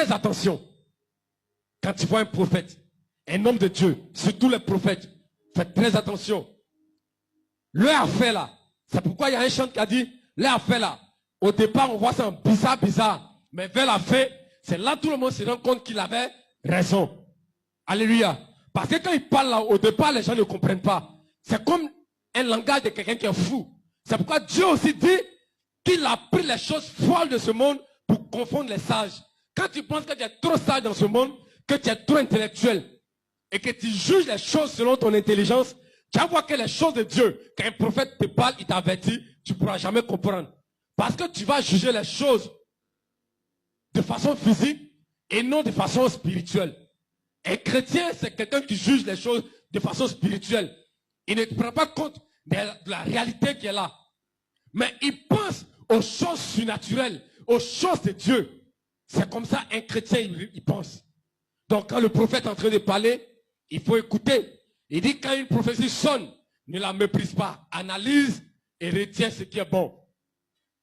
très attention. Quand tu vois un prophète, un homme de Dieu, surtout les prophètes, faites très attention. Leur affaire là, c'est pourquoi il y a un chant qui a dit, leur affaire là, au départ on voit ça bizarre, mais vers la fin, c'est là tout le monde se rend compte qu'il avait raison. Alléluia. Parce que quand il parle là, au départ les gens ne comprennent pas. C'est comme un langage de quelqu'un qui est fou. C'est pourquoi Dieu aussi dit qu'il a pris les choses folles de ce monde pour confondre les sages. Quand tu penses que tu es trop sage dans ce monde, que tu es trop intellectuel, et que tu juges les choses selon ton intelligence, tu vas voir que les choses de Dieu, quand un prophète te parle, il t'avertit, tu ne pourras jamais comprendre. Parce que tu vas juger les choses de façon physique et non de façon spirituelle. Un chrétien, c'est quelqu'un qui juge les choses de façon spirituelle. Il ne prend pas compte de la réalité qui est là. Mais il pense aux choses surnaturelles, aux choses de Dieu. C'est comme ça un chrétien, il pense. Donc quand le prophète est en train de parler, il faut écouter. Il dit quand une prophétie sonne, ne la méprise pas. Analyse et retiens ce qui est bon.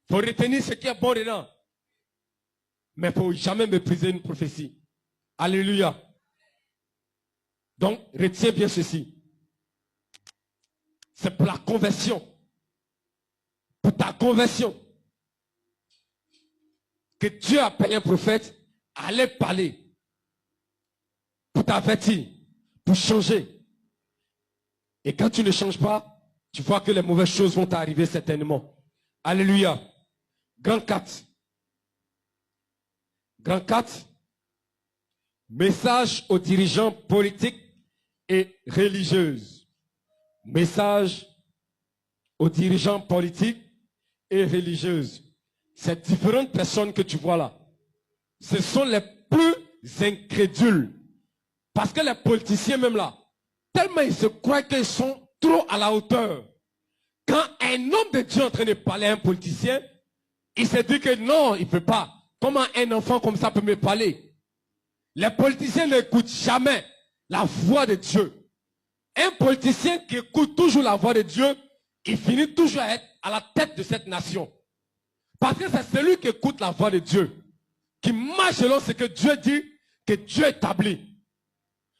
Il faut retenir ce qui est bon dedans. Mais il ne faut jamais mépriser une prophétie. Alléluia. Donc, retiens bien ceci. C'est pour la conversion. Pour ta conversion. Que Dieu appelle un prophète à aller parler. Pour t'avertir. Pour changer. Et quand tu ne changes pas, tu vois que les mauvaises choses vont t'arriver certainement. Alléluia. Grand 4. Grand 4. Message aux dirigeants politiques et religieuses. Message aux dirigeants politiques et religieuses. Ces différentes personnes que tu vois là, ce sont les plus incrédules. Parce que les politiciens même là, tellement ils se croient qu'ils sont trop à la hauteur. Quand un homme de Dieu est en train de parler à un politicien, il se dit que non, il ne peut pas. Comment un enfant comme ça peut me parler? Les politiciens n'écoutent jamais la voix de Dieu. Un politicien qui écoute toujours la voix de Dieu, il finit toujours à être à la tête de cette nation. Parce que c'est celui qui écoute la voix de Dieu, qui marche selon ce que Dieu dit, que Dieu établit.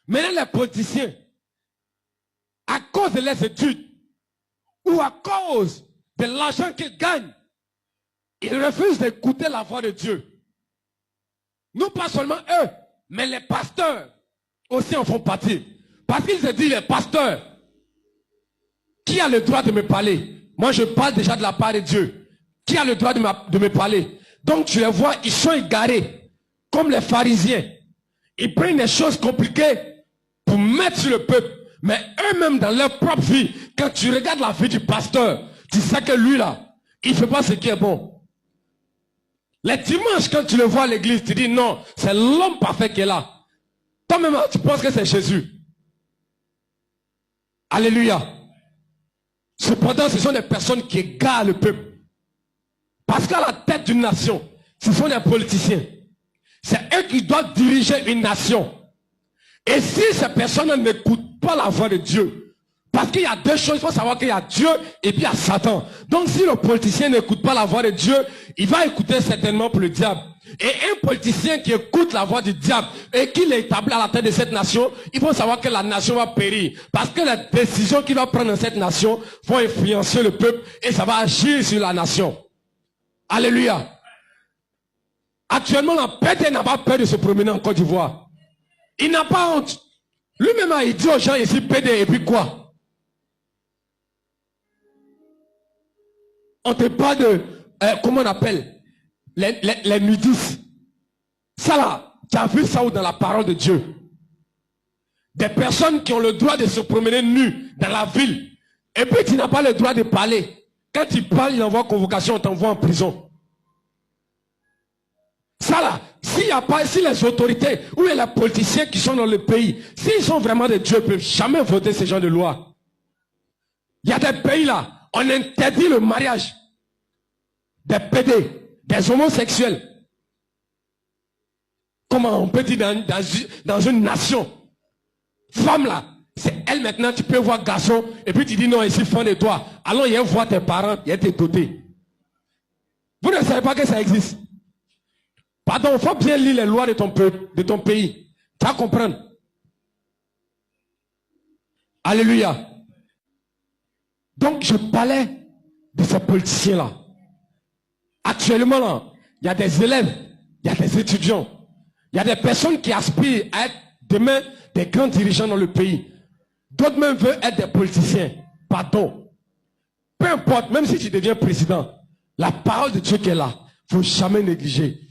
Maintenant, les politiciens, à cause de leurs études, ou à cause de l'argent qu'ils gagnent, ils refusent d'écouter la voix de Dieu. Non pas seulement eux, mais les pasteurs aussi en font partie. Parce qu'ils se disent, les pasteurs, qui a le droit de me parler? Moi, je parle déjà de la part de Dieu. Qui a le droit de me parler? Donc, tu les vois, ils sont égarés, comme les pharisiens. Ils prennent des choses compliquées pour mettre sur le peuple. Mais eux-mêmes, dans leur propre vie, quand tu regardes la vie du pasteur, tu sais que lui, là, il ne fait pas ce qui est bon. Les dimanches, quand tu le vois à l'église, tu dis non, c'est l'homme parfait qui est là. Toi-même, tu penses que c'est Jésus. Alléluia. Cependant, ce sont des personnes qui égarent le peuple. Parce qu'à la tête d'une nation, ce sont des politiciens. C'est eux qui doivent diriger une nation. Et si ces personnes n'écoutent pas la voix de Dieu, parce qu'il y a deux choses, il faut savoir qu'il y a Dieu et puis il y a Satan. Donc si le politicien n'écoute pas la voix de Dieu, il va écouter certainement pour le diable. Et un politicien qui écoute la voix du diable et qui l'établit à la tête de cette nation, il faut savoir que la nation va périr. Parce que les décisions qu'il va prendre dans cette nation vont influencer le peuple et ça va agir sur la nation. Alléluia. Actuellement, la PD n'a pas peur de se promener en Côte d'Ivoire. Il n'a pas honte. Lui-même, il dit aux gens ici, PD, et puis quoi? On te parle de, comment on appelle? Les nudistes. Ça là, tu as vu ça où dans la parole de Dieu? Des personnes qui ont le droit de se promener nues dans la ville. Et puis tu n'as pas le droit de parler. Quand tu parles, il envoie convocation, on t'envoie en prison. Ça là, s'il n'y a pas, si les autorités ou les politiciens qui sont dans le pays, s'ils sont vraiment de Dieu, ne peuvent jamais voter ce genre de loi. Il y a des pays là, on interdit le mariage des PD, des homosexuels. Comment on peut dire dans une nation, femme là, c'est elle maintenant, tu peux voir garçon, et puis tu dis non, ici, fond de toi. Alors il y a voir tes parents, il y a tes dotés. Vous ne savez pas que ça existe. Pardon, il faut bien lire les lois de ton pays. Tu vas comprendre. Alléluia. Donc, je parlais de ces politiciens-là. Actuellement, là, il y a des élèves, il y a des étudiants, il y a des personnes qui aspirent à être demain des grands dirigeants dans le pays. D'autres même veulent être des politiciens. Pardon. Peu importe, même si tu deviens président, la parole de Dieu qui est là, il ne faut jamais négliger.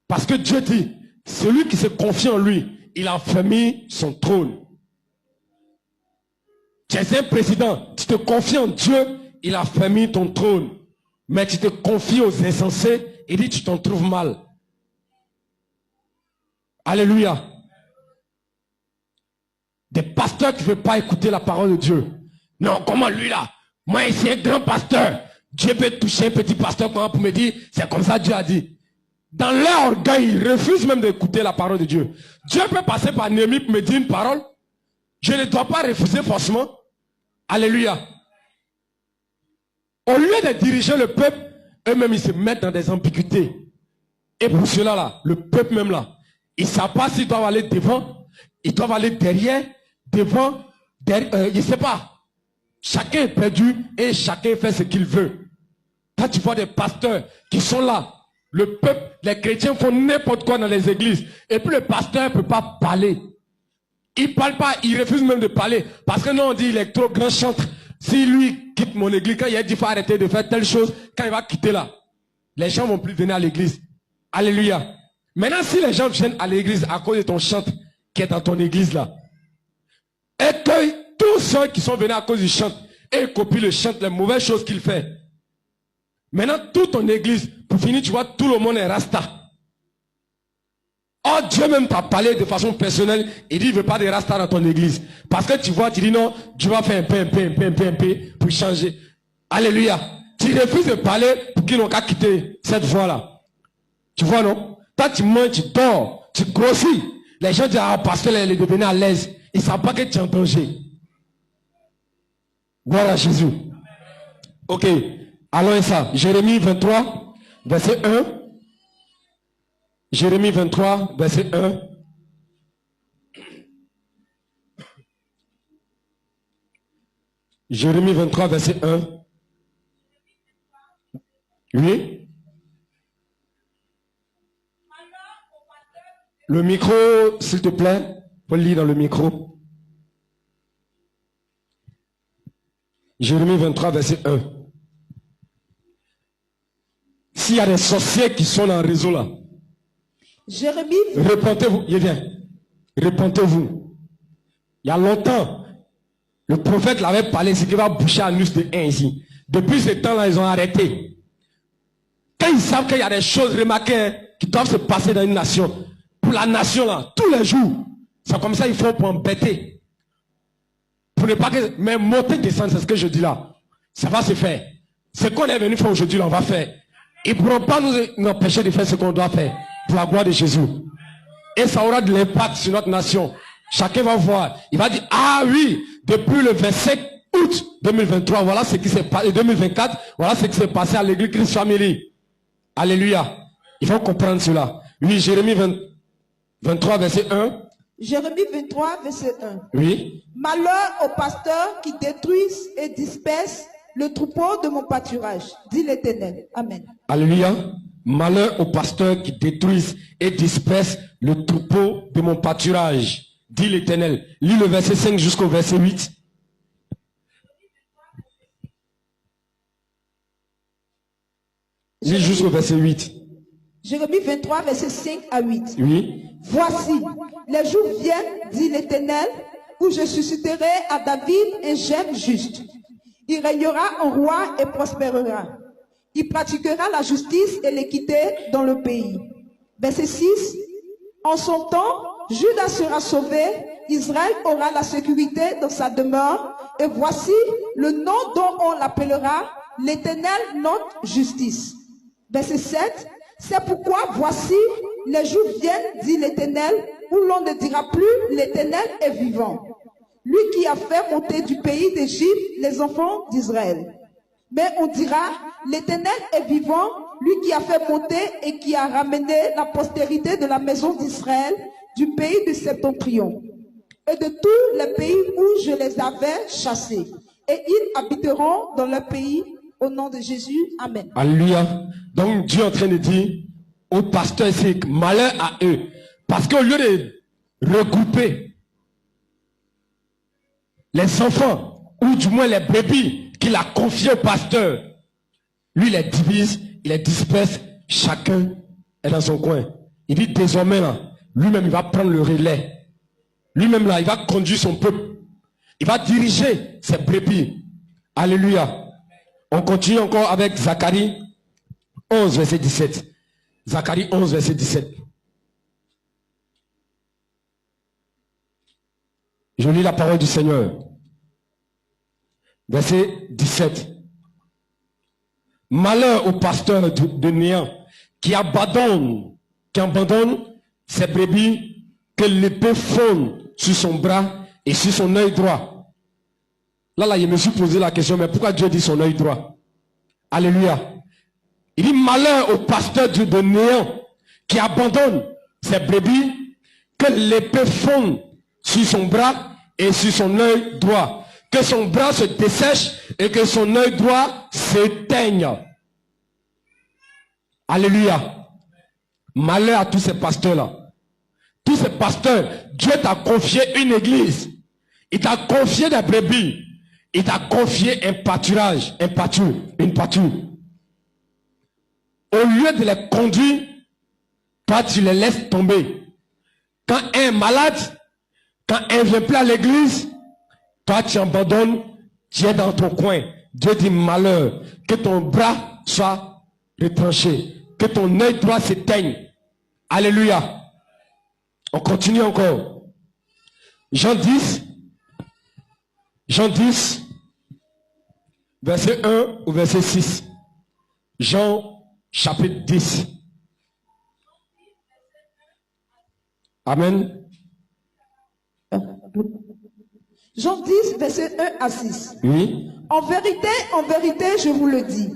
Parce que Dieu dit, celui qui se confie en lui, il a affermi son trône. Tu es un président, tu te confies en Dieu, il a affermi ton trône. Mais tu te confies aux insensés, il dit tu t'en trouves mal. Alléluia. Des pasteurs qui ne veulent pas écouter la parole de Dieu. Non, comment lui là? Moi ici un grand pasteur. Dieu peut toucher un petit pasteur pour me dire, c'est comme ça Dieu a dit. Dans leur orgueil, ils refusent même d'écouter la parole de Dieu. Dieu peut passer par Néhémie pour me dire une parole. Je ne dois pas refuser forcément. Alléluia. Au lieu de diriger le peuple, eux-mêmes ils se mettent dans des ambiguïtés. Et pour cela là, le peuple même là, ils ne savent pas s'ils doivent aller devant, ils doivent aller derrière, devant, derrière, je ne sais pas. Chacun est perdu et chacun fait ce qu'il veut. Quand tu vois des pasteurs qui sont là, le peuple, les chrétiens font n'importe quoi dans les églises. Et puis le pasteur ne peut pas parler. Il ne parle pas, il refuse même de parler. Parce que nous on dit il est trop grand chantre. Si lui quitte mon église, quand il a dit qu'il faut arrêter de faire telle chose, quand il va quitter là, les gens ne vont plus venir à l'église. Alléluia. Maintenant, si les gens viennent à l'église à cause de ton chantre qui est dans ton église là, et que tous ceux qui sont venus à cause du chantre et copient le chantre, les mauvaises choses qu'il fait. Maintenant, toute ton église, pour finir, tu vois, tout le monde est rasta. Oh, Dieu même t'a parlé de façon personnelle. Il dit, il ne veut pas de rasta dans ton église. Parce que tu vois, tu dis non, Dieu va faire un peu pour changer. Alléluia. Tu refuses de parler pour qu'ils n'ont qu'à quitter cette voie-là. Tu vois, non? Toi, tu manges, tu dors, tu grossis. Les gens disent, ah, pasteur, il est devenu à l'aise. Ils ne savent pas que tu es en danger. Gloire à Jésus. Ok. Allons ça. Jérémie 23, verset 1. Jérémie 23, verset 1. Jérémie 23, verset 1. Oui. Le micro, s'il te plaît. Faut le lire dans le micro. Jérémie 23, verset 1. S'il y a des sorciers qui sont dans le réseau là, Jérémie. Repentez-vous, il vient. Repentez-vous. Il y a longtemps, le prophète l'avait parlé, c'est qu'il va boucher l'anus de un ici. Depuis ce temps-là, ils ont arrêté. Quand ils savent qu'il y a des choses remarquées qui doivent se passer dans une nation, pour la nation là, tous les jours, c'est comme ça il faut pour embêter. Pour ne pas que, mais monter, descendre, c'est ce que je dis là. Ça va se faire. Ce qu'on est venu faire aujourd'hui, là, on va faire. Ils ne pourront pas nous empêcher de faire ce qu'on doit faire. Pour la gloire de Jésus. Et ça aura de l'impact sur notre nation. Chacun va voir. Il va dire, ah oui, depuis le 27 août 2023, voilà ce qui s'est passé, 2024, voilà ce qui s'est passé à l'église Christ Family. Alléluia. Il faut comprendre cela. Oui, Jérémie 23, verset 1. Jérémie 23, verset 1. Oui. Malheur aux pasteurs qui détruisent et dispersent le troupeau de mon pâturage, dit l'Éternel. Amen. Alléluia. Malheur aux pasteurs qui détruisent et dispersent le troupeau de mon pâturage, dit l'Éternel. Lis le verset 5 jusqu'au verset 8. Lis jusqu'au verset 8. Jérémie 23, verset 5 à 8. Oui. Voici, les jours viennent, dit l'Éternel, où je susciterai à David un jeune juste. Il régnera en roi et prospérera. Il pratiquera la justice et l'équité dans le pays. Verset 6. En son temps, Juda sera sauvé, Israël aura la sécurité dans sa demeure, et voici le nom dont on l'appellera, l'Éternel notre justice. Verset 7. C'est pourquoi voici, les jours viennent, dit l'Éternel, où l'on ne dira plus, l'Éternel est vivant. Lui qui a fait monter du pays d'Égypte les enfants d'Israël. Mais on dira, l'Éternel est vivant, lui qui a fait monter et qui a ramené la postérité de la maison d'Israël du pays du Septentrion et de tous les pays où je les avais chassés. Et ils habiteront dans leur pays au nom de Jésus. Amen. Alléluia. Donc Dieu est en train de dire aux pasteurs, c'est malheur à eux. Parce qu'au lieu de regrouper les enfants, ou du moins les brebis qu'il a confiés au pasteur, lui il les divise, il les disperse, chacun est dans son coin. Il dit désormais là, lui-même il va prendre le relais. Lui-même là, il va conduire son peuple. Il va diriger ses brebis. Alléluia. On continue encore avec Zacharie 11, verset 17. Zacharie 11, verset 17. Je lis la parole du Seigneur. Verset 17. Malheur au pasteur de Néant qui abandonne ses brebis, que l'épée fonde sur son bras et sur son œil droit. Là, je me suis posé la question, mais pourquoi Dieu dit son œil droit? Alléluia. Il dit malheur au pasteur de Néant qui abandonne ses brebis, que l'épée fonde sur son bras et sur son œil droit. Que son bras se dessèche et que son œil droit s'éteigne. Alléluia. Malheur à tous ces pasteurs-là. Tous ces pasteurs, Dieu t'a confié une église. Il t'a confié des brebis. Il t'a confié un pâturage, une pâture. Au lieu de les conduire, toi tu les laisses tomber. Quand un est malade, quand un ne vient plus à l'église, toi tu abandonnes, tu es dans ton coin. Dieu dit malheur, que ton bras soit retranché, que ton œil droit s'éteigne. Alléluia. On continue encore. Jean 10, verset 1 ou verset 6. Jean chapitre 10. Amen. Jean 10, verset 1 à 6. Oui. En vérité, je vous le dis.